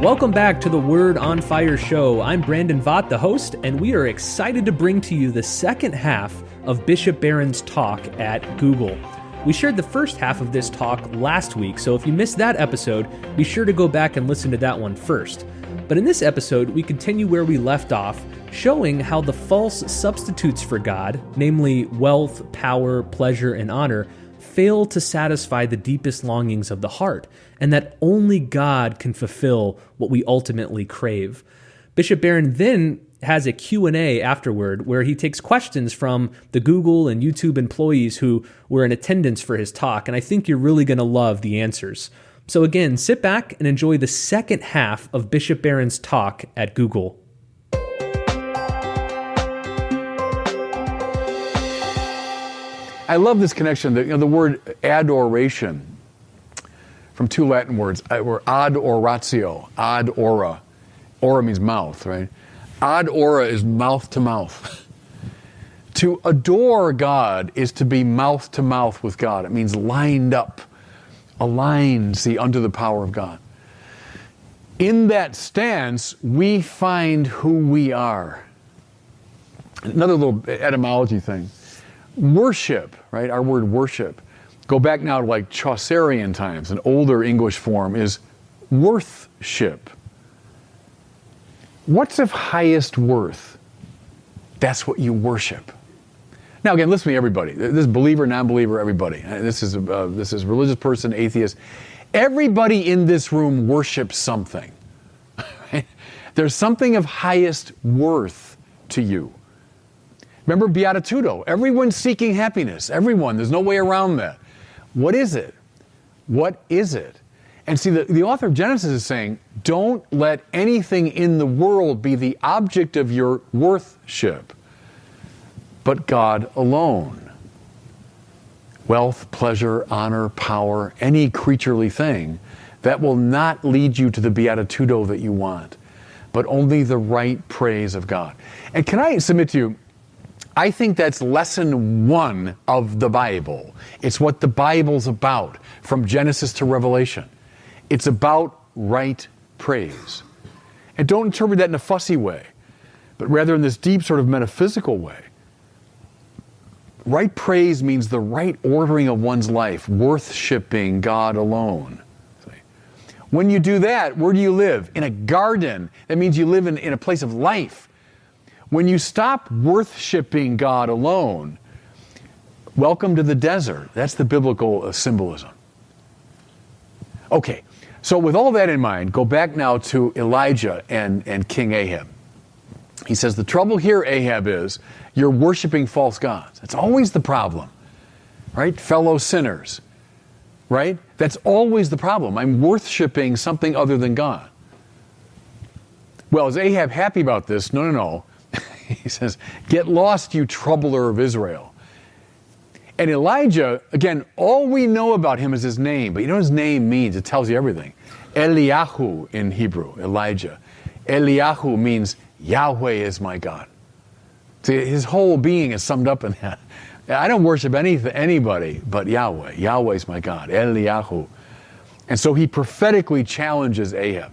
Welcome back to the Word on Fire show. I'm Brandon Vaught, the host, and we are excited to bring to you the second half of Bishop Barron's talk at Google. We shared the first half of this talk last week, so if you missed that episode, be sure to go back and listen to that one first. But in this episode, we continue where we left off, showing how the false substitutes for God, namely wealth, power, pleasure, and honor, fail to satisfy the deepest longings of the heart, and that only God can fulfill what we ultimately crave. Bishop Barron then has a Q&A afterward where he takes questions from the Google and YouTube employees who were in attendance for his talk, and I think you're really going to love the answers. So again, sit back and enjoy the second half of Bishop Barron's talk at Google. I love this connection. The word adoration, from two Latin words, were ad oratio, ad ora. Ora means mouth, right? Ad ora is mouth to mouth. To adore God is to be mouth to mouth with God. It means lined up, aligned, see, under the power of God. In that stance, we find who we are. Another little etymology thing. Worship, right? Our word worship. Go back now to like Chaucerian times. An older English form is worthship. What's of highest worth? That's what you worship. Now again, listen to me, everybody. This is believer, non-believer, everybody. This is religious person, atheist. Everybody in this room worships something. There's something of highest worth to you. Remember Beatitudo. Everyone's seeking happiness. Everyone. There's no way around that. What is it? What is it? And see, the author of Genesis is saying, don't let anything in the world be the object of your worship, but God alone. Wealth, pleasure, honor, power, any creaturely thing, that will not lead you to the Beatitudo that you want, but only the right praise of God. And can I submit to you, I think that's lesson one of the Bible. It's what the Bible's about, from Genesis to Revelation. It's about right praise. And don't interpret that in a fussy way, but rather in this deep sort of metaphysical way. Right praise means the right ordering of one's life, worshiping God alone. When you do that, where do you live? In a garden. That means you live in a place of life. When you stop worshiping God alone, welcome to the desert. That's the biblical symbolism. Okay, so with all that in mind, go back now to Elijah and King Ahab. He says, the trouble here, Ahab, is you're worshiping false gods. That's always the problem, right? Fellow sinners, right? That's always the problem. I'm worshiping something other than God. Well, is Ahab happy about this? No. He says, get lost, you troubler of Israel. And Elijah, again, all we know about him is his name, but you know what his name means? It tells you everything. Eliyahu in Hebrew, Elijah. Eliyahu means Yahweh is my God. See, his whole being is summed up in that. I don't worship anybody but Yahweh. Yahweh is my God, Eliyahu. And so he prophetically challenges Ahab.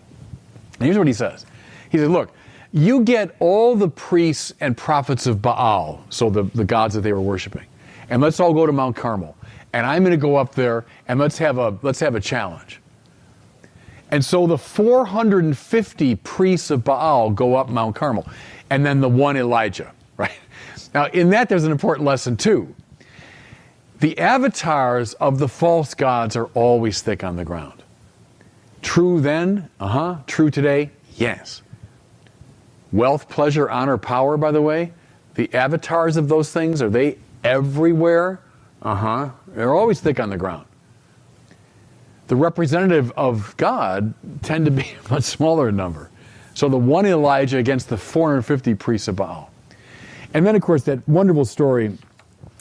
And here's what he says. He says, look, you get all the priests and prophets of Baal, so the gods that they were worshiping, and let's all go to Mount Carmel. And I'm going to go up there and let's have a challenge. And so the 450 priests of Baal go up Mount Carmel, and then the one Elijah, right? Now in that there's an important lesson too. The avatars of the false gods are always thick on the ground. True then? True today? Yes. Wealth, pleasure, honor, power, by the way, the avatars of those things, are they everywhere? They're always thick on the ground. The representative of God tend to be a much smaller number. So the one Elijah against the 450 priests of Baal. And then, of course, that wonderful story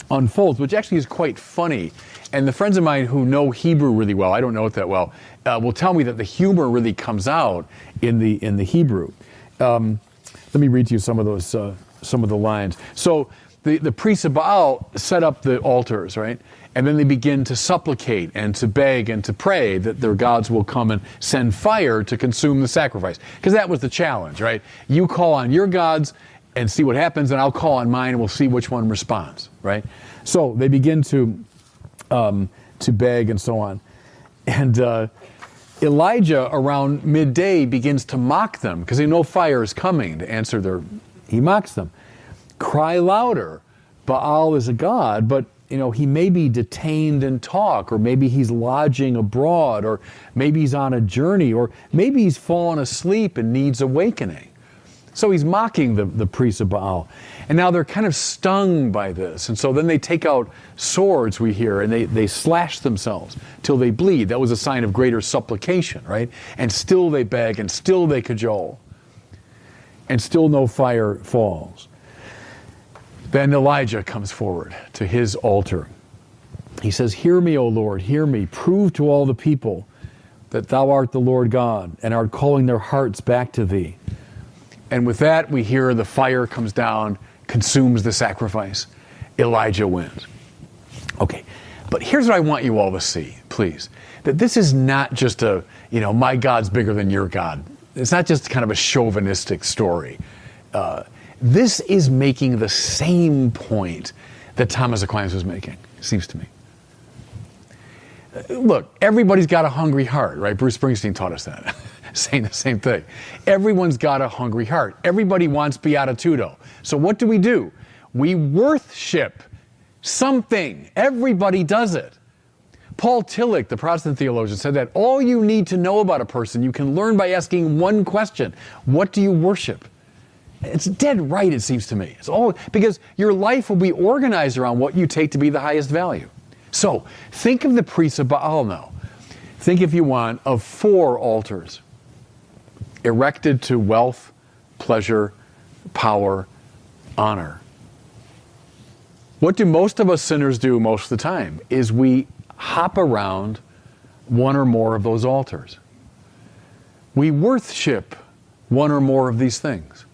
unfolds, which actually is quite funny. And the friends of mine who know Hebrew really well, I don't know it that well, will tell me that the humor really comes out in the Hebrew. Let me read to you some of the lines. So the priests of Baal set up the altars, right? And then they begin to supplicate and to beg and to pray that their gods will come and send fire to consume the sacrifice. Because that was the challenge, right? You call on your gods and see what happens, and I'll call on mine and we'll see which one responds, right? So they begin to beg and so on. And Elijah, around midday, begins to mock them because they know fire is coming to answer he mocks them. Cry louder. Baal is a god, but he may be detained in talk, or maybe he's lodging abroad, or maybe he's on a journey, or maybe he's fallen asleep and needs awakening. So he's mocking the priests of Baal. And now they're kind of stung by this. And so then they take out swords, we hear, and they slash themselves till they bleed. That was a sign of greater supplication, right? And still they beg, and still they cajole. And still no fire falls. Then Elijah comes forward to his altar. He says, "Hear me, O Lord, hear me. Prove to all the people that thou art the Lord God, and art calling their hearts back to thee." And with that, we hear the fire comes down, consumes the sacrifice. Elijah wins. Okay, but here's what I want you all to see, please. That this is not just my God's bigger than your God. It's not just kind of a chauvinistic story. This is making the same point that Thomas Aquinas was making, it seems to me. Look, everybody's got a hungry heart, right? Bruce Springsteen taught us that, saying the same thing. Everyone's got a hungry heart. Everybody wants beatitudo. So what do? We worship something. Everybody does it. Paul Tillich, the Protestant theologian, said that all you need to know about a person you can learn by asking one question. What do you worship? It's dead right, it seems to me. It's all because your life will be organized around what you take to be the highest value. So think of the priests of Baal now. Think, if you want, of 4 altars erected to wealth, pleasure, power, honor. What do most of us sinners do most of the time is we hop around one or more of those altars. We worship one or more of these things.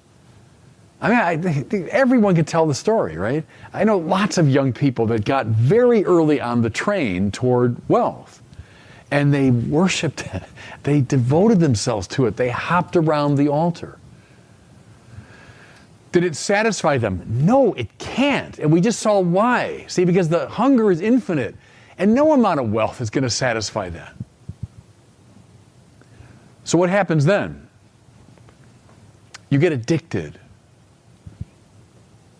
I think everyone can tell the story, right? I know lots of young people that got very early on the train toward wealth. And they worshiped it. They devoted themselves to it. They hopped around the altar. Did it satisfy them? No, it can't. And we just saw why. See, because the hunger is infinite. And no amount of wealth is going to satisfy that. So what happens then? You get addicted.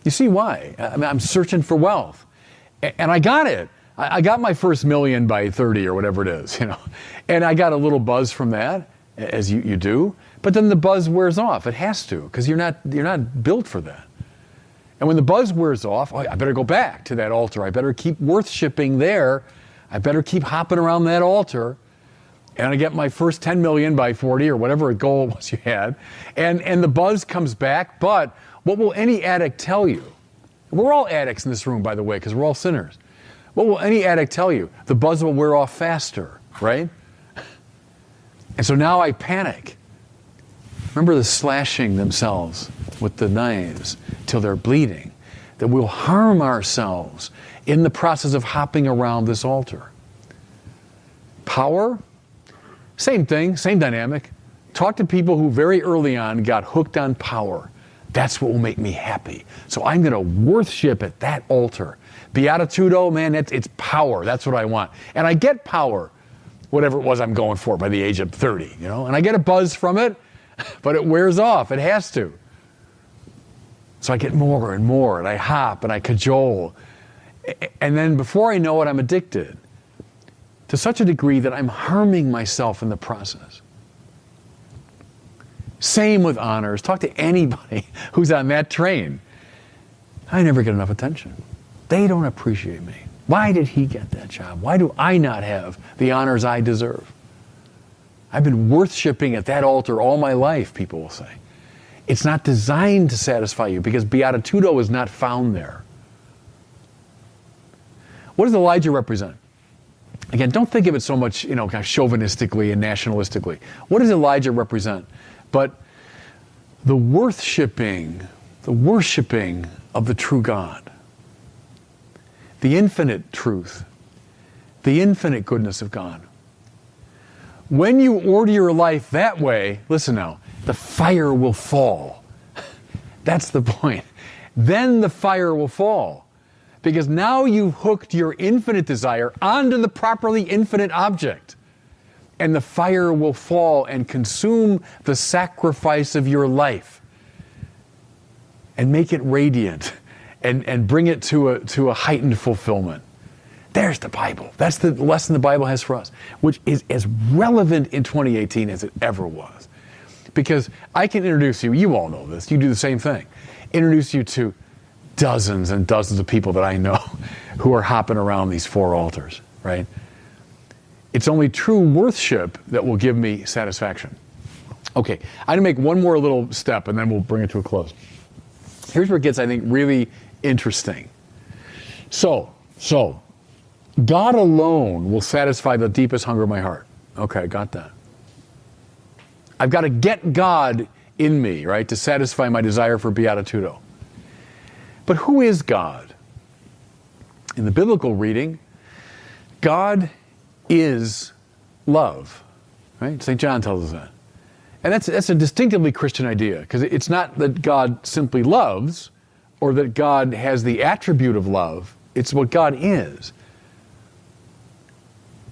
You see why? I'm searching for wealth. And I got it. I got my first million by 30 or whatever it is, And I got a little buzz from that, as you do. But then the buzz wears off. It has to, because you're not built for that. And when the buzz wears off, I better go back to that altar. I better keep worshiping there. I better keep hopping around that altar. And I get my first 10 million by 40 or whatever goal it was you had. And the buzz comes back. But what will any addict tell you? We're all addicts in this room, by the way, because we're all sinners. What will any addict tell you? The buzz will wear off faster, right? And so now I panic. Remember the slashing themselves with the knives till they're bleeding. That we'll harm ourselves in the process of hopping around this altar. Power? Same thing, same dynamic. Talk to people who very early on got hooked on power. That's what will make me happy. So I'm going to worship at that altar. Beatitudo, man, it's power. That's what I want. And I get power, whatever it was I'm going for by the age of 30, And I get a buzz from it, but it wears off. It has to. So I get more and more, and I hop and I cajole. And then before I know it, I'm addicted to such a degree that I'm harming myself in the process. Same with honors. Talk to anybody who's on that train. I never get enough attention. They don't appreciate me. Why did he get that job? Why do I not have the honors I deserve? I've been worshiping at that altar all my life, people will say. It's not designed to satisfy you because beatitudo is not found there. What does Elijah represent? Again, don't think of it so much, kind of chauvinistically and nationalistically. What does Elijah represent? But the worshiping of the true God. The infinite truth the infinite goodness of God. When you order your life that way, listen now, the fire will fall. That's the point. Then the fire will fall. Because now you've hooked your infinite desire onto the properly infinite object. And the fire will fall and consume the sacrifice of your life. And make it radiant. And bring it to a heightened fulfillment. There's the Bible. That's the lesson the Bible has for us, which is as relevant in 2018 as it ever was. Because I can introduce you, you all know this, you do the same thing, introduce you to dozens and dozens of people that I know who are hopping around these four altars, right? It's only true worship that will give me satisfaction. Okay, I'm going to make one more little step and then we'll bring it to a close. Here's where it gets, I think, really interesting. So, God alone will satisfy the deepest hunger of my heart. Okay, got that. I've got to get God in me, right, to satisfy my desire for beatitudo. But who is God? In the biblical reading, God is love, right? St. John tells us that. And that's a distinctively Christian idea, because it's not that God simply loves or that God has the attribute of love. It's what God is.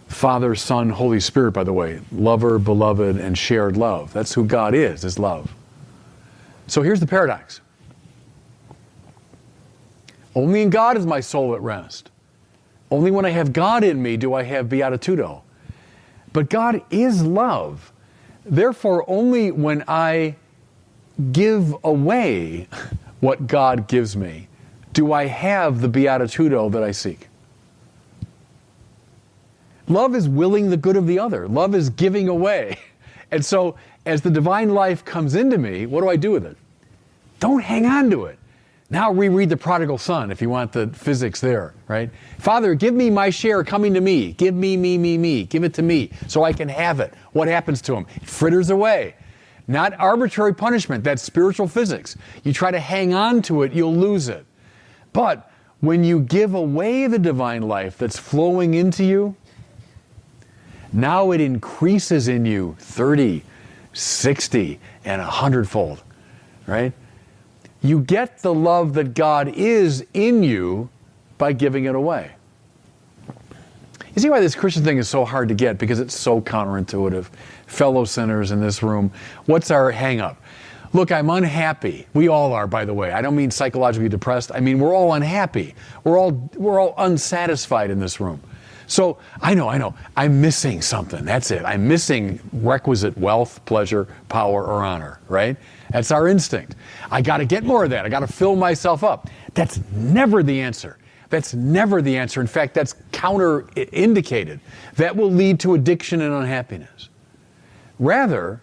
Father, Son, Holy Spirit, by the way, lover, beloved, and shared love. That's who God is love. So here's the paradox. Only in God is my soul at rest. Only when I have God in me do I have beatitudo. But God is love. Therefore, only when I give away what God gives me do I have the beatitudo that I seek. Love is willing the good of the other. Love is giving away. And so, as the divine life comes into me, what do I do with it? Don't hang on to it. Now reread the prodigal son if you want the physics there, right? Father, give me my share coming to me. Give me. Give it to me so I can have it. What happens to him? It fritters away. Not arbitrary punishment. That's spiritual physics. You try to hang on to it, you'll lose it. But when you give away the divine life that's flowing into you, now it increases in you 30, 60, and 100-fold, right? You get the love that God is in you by giving it away. You see why this Christian thing is so hard to get? Because it's so counterintuitive. Fellow sinners in this room, what's our hang-up? Look, I'm unhappy. We all are, by the way. I don't mean psychologically depressed. I mean, we're all unhappy. We're all unsatisfied in this room. So, I know, I'm missing something. That's it. I'm missing requisite wealth, pleasure, power, or honor, right? That's our instinct. I got to get more of that. I got to fill myself up. That's never the answer. That's never the answer. In fact, that's counter-indicated. That will lead to addiction and unhappiness. Rather,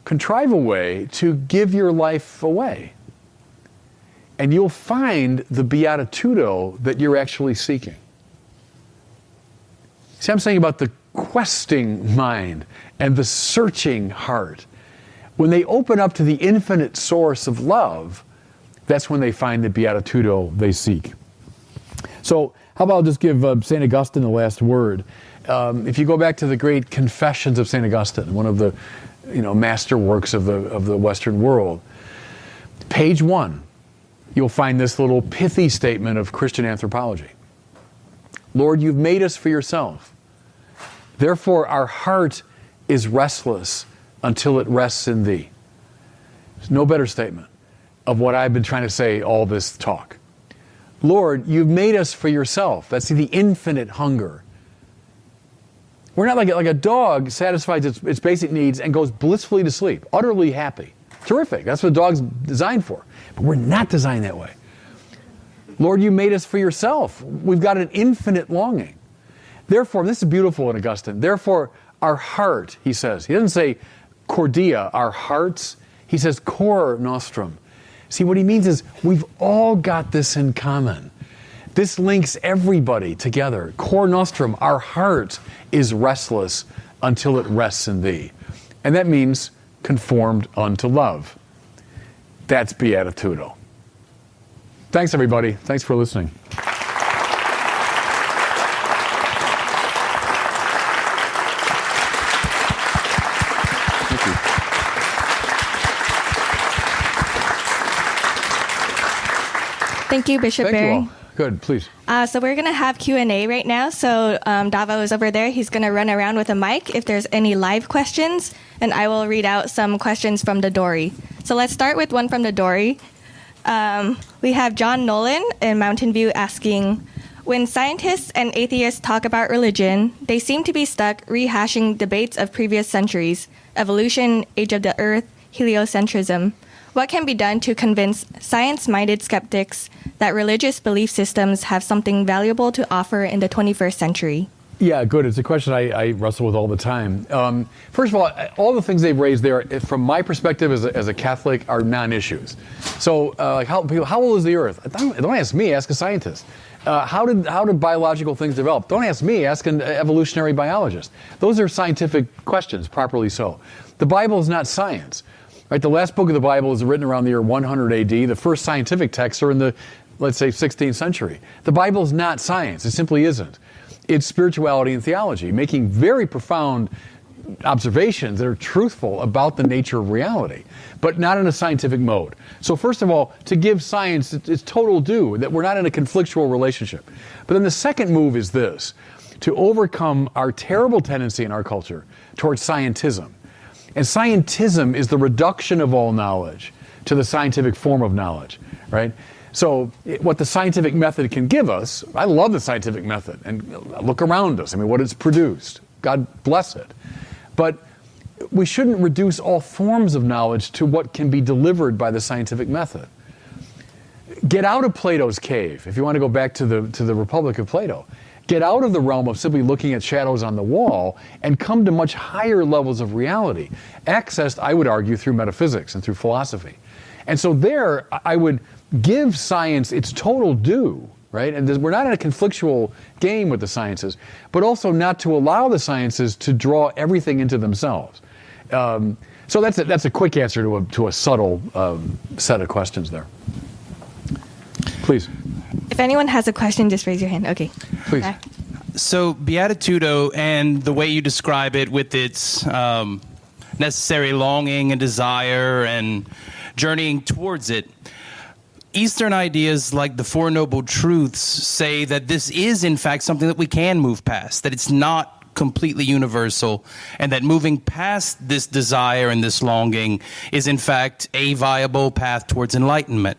contrive a way to give your life away. And you'll find the beatitudo that you're actually seeking. See, I'm saying about the questing mind and the searching heart. When they open up to the infinite source of love, that's when they find the beatitudo they seek. So, how about I'll just give St. Augustine the last word. If you go back to the great Confessions of St. Augustine, one of the master works of the Western world, page 1, you'll find this little pithy statement of Christian anthropology. Lord, you've made us for yourself. Therefore, our heart is restless until it rests in thee. There's no better statement of what I've been trying to say all this talk. Lord, you've made us for yourself. That's the infinite hunger. We're not like a dog satisfies its basic needs and goes blissfully to sleep, utterly happy. Terrific. That's what a dog's designed for. But we're not designed that way. Lord, you made us for yourself. We've got an infinite longing. Therefore, this is beautiful in Augustine. Therefore, our heart, he says. He doesn't say cordia, our hearts. He says cor nostrum. See, what he means is we've all got this in common. This links everybody together. Cor nostrum, our heart is restless until it rests in thee. And that means conformed unto love. That's beatitudo. Thanks, everybody. Thanks for listening. Thank you, Bishop Thank you Barron. all. Good, please. So we're going to have Q&A right now. So Davo is over there. He's going to run around with a mic if there's any live questions, and I will read out some questions from the Dory. So let's start with one from the Dory. We have John Nolan in Mountain View asking, when scientists and atheists talk about religion, they seem to be stuck rehashing debates of previous centuries, evolution, age of the earth, heliocentrism. What can be done to convince science-minded skeptics that religious belief systems have something valuable to offer in the 21st century? Yeah, good. It's a question I wrestle with all the time. First of all the things they've raised there, from my perspective as a Catholic, are non-issues. So, how old is the Earth? Don't ask me. Ask a scientist. How did biological things develop? Don't ask me. Ask an evolutionary biologist. Those are scientific questions, properly so. The Bible is not science. Right? The last book of the Bible is written around the year 100 AD. The first scientific texts are in the, let's say, 16th century. The Bible is not science. It simply isn't. It's spirituality and theology, making very profound observations that are truthful about the nature of reality, but not in a scientific mode. So first of all, to give science its total due, that we're not in a conflictual relationship. But then the second move is this, to overcome our terrible tendency in our culture towards scientism. And scientism is the reduction of all knowledge to the scientific form of knowledge, right? So what the scientific method can give us, I love the scientific method, and look around us, I mean, what it's produced. God bless it. But we shouldn't reduce all forms of knowledge to what can be delivered by the scientific method. Get out of Plato's cave, if you want to go back to the Republic of Plato. Get out of the realm of simply looking at shadows on the wall and come to much higher levels of reality, accessed, I would argue, through metaphysics and through philosophy. And so there, I would give science its total due, right? And we're not in a conflictual game with the sciences, but also not to allow the sciences to draw everything into themselves. So that's a quick answer to a subtle set of questions there. Please. If anyone has a question, just raise your hand. Okay. Please. So Beatitudo and the way you describe it with its necessary longing and desire and journeying towards it, Eastern ideas like the Four Noble Truths say that this is, in fact, something that we can move past, that it's not completely universal, and that moving past this desire and this longing is, in fact, a viable path towards enlightenment.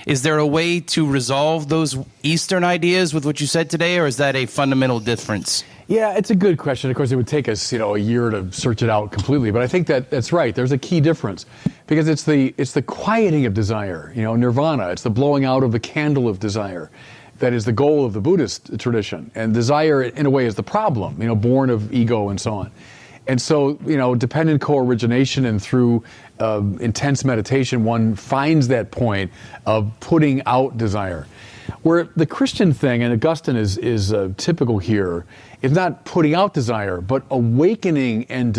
Is there a way to resolve those Eastern ideas with what you said today, or is that a fundamental difference? Yeah, it's a good question. Of course, it would take us, a year to search it out completely. But I think that's right. There's a key difference because it's the quieting of desire. Nirvana. It's the blowing out of the candle of desire. That is the goal of the Buddhist tradition. And desire, in a way, is the problem. Born of ego and so on. And so, dependent co-origination and through intense meditation, one finds that point of putting out desire. Where the Christian thing, and Augustine is typical here, is not putting out desire, but awakening and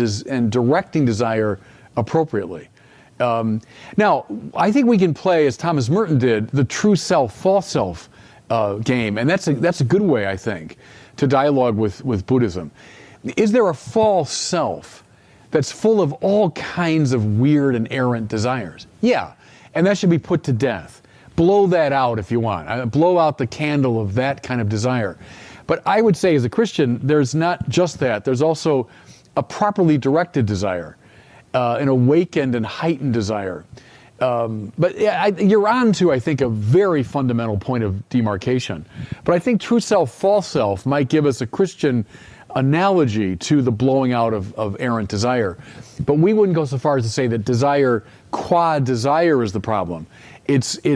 directing desire appropriately. Now, I think we can play, as Thomas Merton did, the true self, false self game, and that's a good way, I think, to dialogue with Buddhism. Is there a false self that's full of all kinds of weird and errant desires? Yeah, and that should be put to death. Blow that out if you want. Blow out the candle of that kind of desire. But I would say as a Christian, there's not just that. There's also a properly directed desire, an awakened and heightened desire. But you're on to, I think, a very fundamental point of demarcation. But I think true self, false self might give us a Christian analogy to the blowing out of errant desire. But we wouldn't go so far as to say that desire, qua desire, is the problem. It's de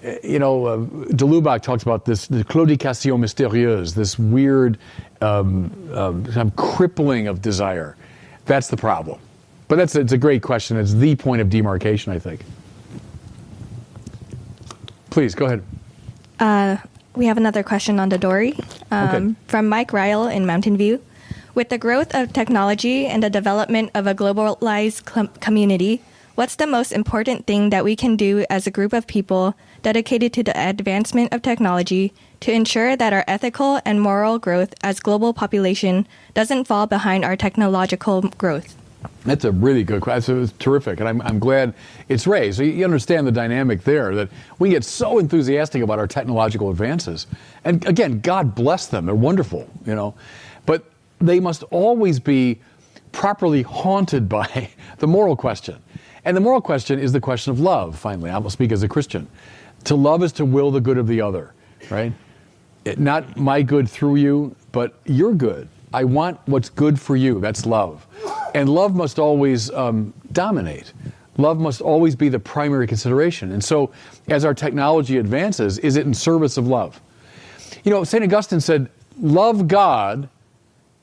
Lubac talks about this, the claudication mystérieuse, this weird kind of crippling of desire. That's the problem. But it's a great question. It's the point of demarcation, I think. Please, go ahead. We have another question on the Dory from Mike Ryle in Mountain View. With the growth of technology and the development of a globalized community, what's the most important thing that we can do as a group of people dedicated to the advancement of technology to ensure that our ethical and moral growth as global population doesn't fall behind our technological growth? That's a really good question. It's terrific, and I'm glad it's raised. So you understand the dynamic there, that we get so enthusiastic about our technological advances. And again, God bless them. They're wonderful, But they must always be properly haunted by the moral question. And the moral question is the question of love, finally. I will speak as a Christian. To love is to will the good of the other, right? Not my good through you, but your good. I want what's good for you. That's love. And love must always dominate. Love must always be the primary consideration. And so as our technology advances, is it in service of love? St. Augustine said, love God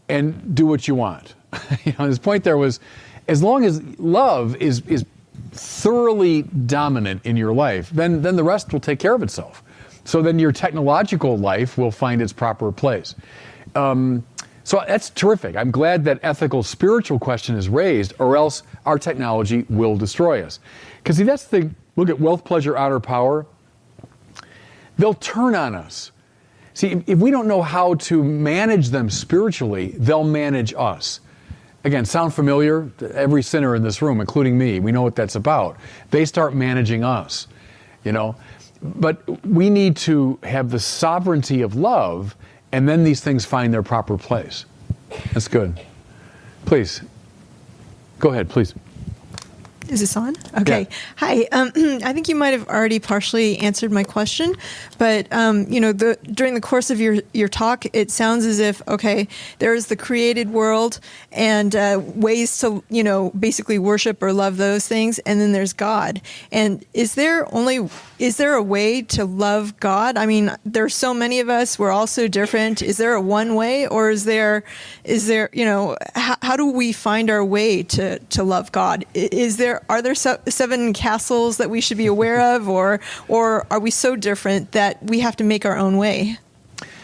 and do what you want. His point there was, as long as love is thoroughly dominant in your life, then the rest will take care of itself. So then your technological life will find its proper place. So that's terrific. I'm glad that ethical, spiritual question is raised, or else our technology will destroy us. Because see, that's the, look at wealth, pleasure, honor, power. They'll turn on us. See, if we don't know how to manage them spiritually, they'll manage us. Again, sound familiar? Every sinner in this room, including me, we know what that's about. They start managing us, But we need to have the sovereignty of love, and then these things find their proper place. That's good. Please. Go ahead, please. Is this on? Okay. Yeah. Hi. I think you might have already partially answered my question, but during the course of your talk, it sounds as if there is the created world and ways to basically worship or love those things, and then there's God. And is there a way to love God? I mean, there's so many of us. We're all so different. Is there a one way, or is there how do we find our way to love God? Are there seven castles that we should be aware of, or are we so different that we have to make our own way?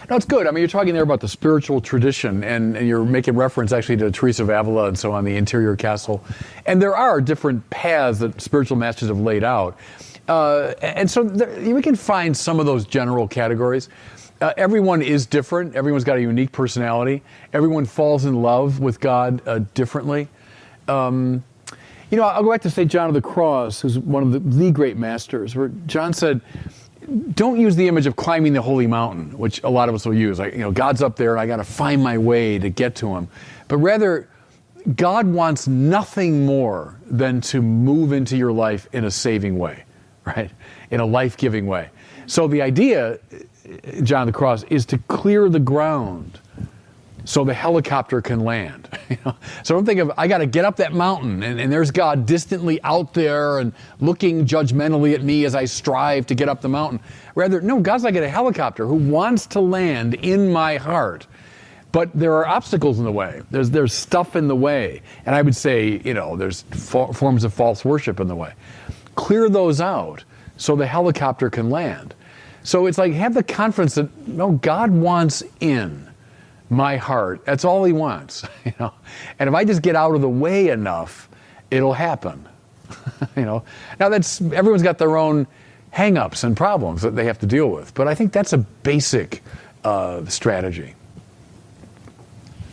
No, it's good. I mean, you're talking there about the spiritual tradition, and you're making reference actually to Teresa of Avila and so on, the interior castle. And there are different paths that spiritual masters have laid out. And so we can find some of those general categories. Everyone is different. Everyone's got a unique personality. Everyone falls in love with God differently. I'll go back to St. John of the Cross, who's one of the great masters, where John said, don't use the image of climbing the holy mountain, which a lot of us will use. Like, God's up there and I got to find my way to get to him. But rather, God wants nothing more than to move into your life in a saving way, right? In a life-giving way. So the idea, John of the Cross, is to clear the ground so the helicopter can land. So don't think of, I got to get up that mountain and there's God distantly out there and looking judgmentally at me as I strive to get up the mountain. Rather, no, God's like a helicopter who wants to land in my heart. But there are obstacles in the way. There's stuff in the way. And I would say, there's forms of false worship in the way. Clear those out so the helicopter can land. So it's like, have the confidence that, no, God wants in my heart. That's all he wants, And if I just get out of the way enough, it'll happen, Now everyone's got their own hang-ups and problems that they have to deal with. But I think that's a basic strategy.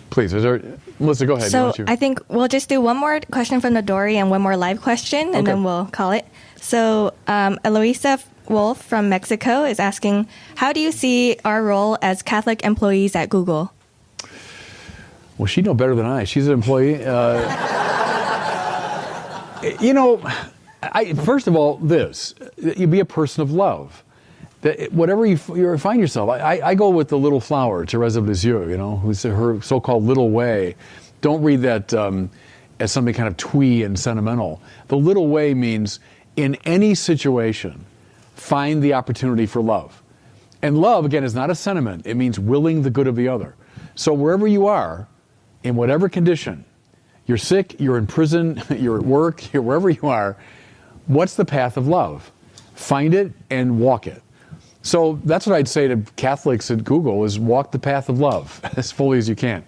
Please, Melissa, go ahead. So I think we'll just do one more question from the Dory and one more live question, and then we'll call it. So Eloisa Wolf from Mexico is asking, how do you see our role as Catholic employees at Google? Well, she'd know better than I. She's an employee. First of all, you be a person of love. Whatever you find yourself, I go with the little flower, Thérèse of Lisieux, who's her so-called little way. Don't read that as something kind of twee and sentimental. The little way means in any situation, find the opportunity for love. And love, again, is not a sentiment. It means willing the good of the other. So wherever you are, in whatever condition, you're sick, you're in prison, you're at work, wherever you are, what's the path of love? Find it and walk it. So that's what I'd say to Catholics at Google is walk the path of love as fully as you can.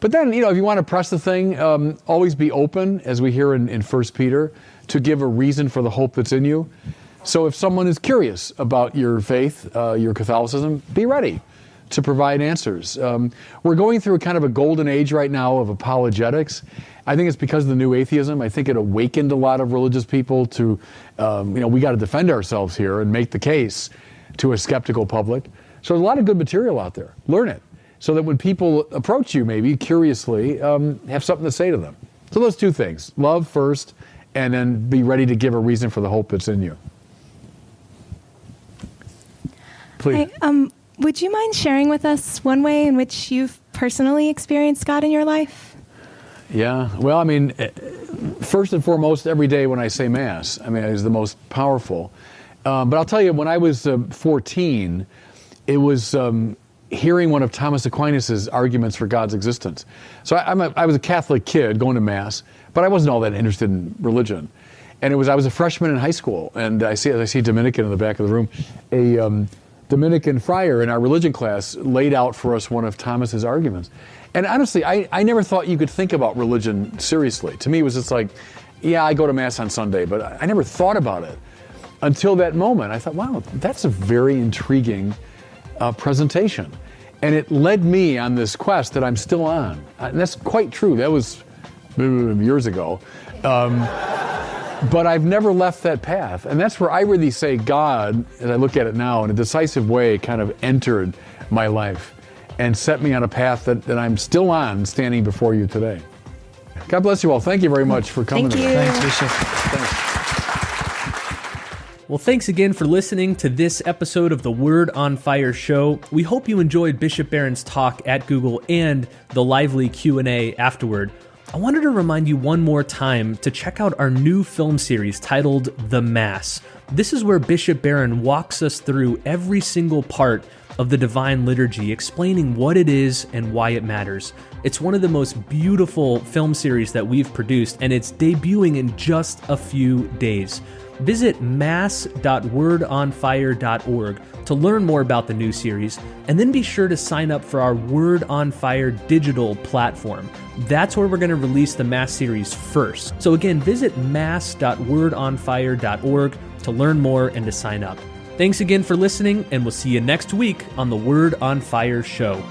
But then, if you want to press the thing, always be open, as we hear in 1 Peter, to give a reason for the hope that's in you. So if someone is curious about your faith, your Catholicism, be ready to provide answers. We're going through kind of a golden age right now of apologetics, I think it's because of the new atheism. I think it awakened a lot of religious people to, we got to defend ourselves here and make the case to a skeptical public. So there's a lot of good material out there. Learn it so that when people approach you, maybe curiously, have something to say to them. So those two things, love first, and then be ready to give a reason for the hope that's in you. Please. Hi, would you mind sharing with us one way in which you've personally experienced God in your life? Yeah, well, I mean, first and foremost, every day when I say Mass, I mean, it is the most powerful. But I'll tell you, when I was 14, it was hearing one of Thomas Aquinas' arguments for God's existence. So I was a Catholic kid going to Mass, but I wasn't all that interested in religion. And I was a freshman in high school, and I see Dominican in the back of the room. A Dominican friar in our religion class laid out for us one of Thomas's arguments. And honestly, I never thought you could think about religion seriously. To me, it was just like, yeah, I go to Mass on Sunday, but I never thought about it until that moment. I thought, wow, that's a very intriguing presentation. And it led me on this quest that I'm still on. And that's quite true. That was years ago. But I've never left that path. And that's where I really say God, as I look at it now, in a decisive way, kind of entered my life and set me on a path that I'm still on, standing before you today. God bless you all. Thank you very much for coming. Thank you. Thanks, Bishop. Thanks. Well, thanks again for listening to this episode of the Word on Fire show. We hope you enjoyed Bishop Barron's talk at Google and the lively Q&A afterward. I wanted to remind you one more time to check out our new film series titled The Mass. This is where Bishop Barron walks us through every single part of the Divine Liturgy, explaining what it is and why it matters. It's one of the most beautiful film series that we've produced, and it's debuting in just a few days. Visit mass.wordonfire.org to learn more about the new series, and then be sure to sign up for our Word on Fire digital platform. That's where we're going to release the Mass series first. So again, visit mass.wordonfire.org to learn more and to sign up. Thanks again for listening, and we'll see you next week on the Word on Fire show.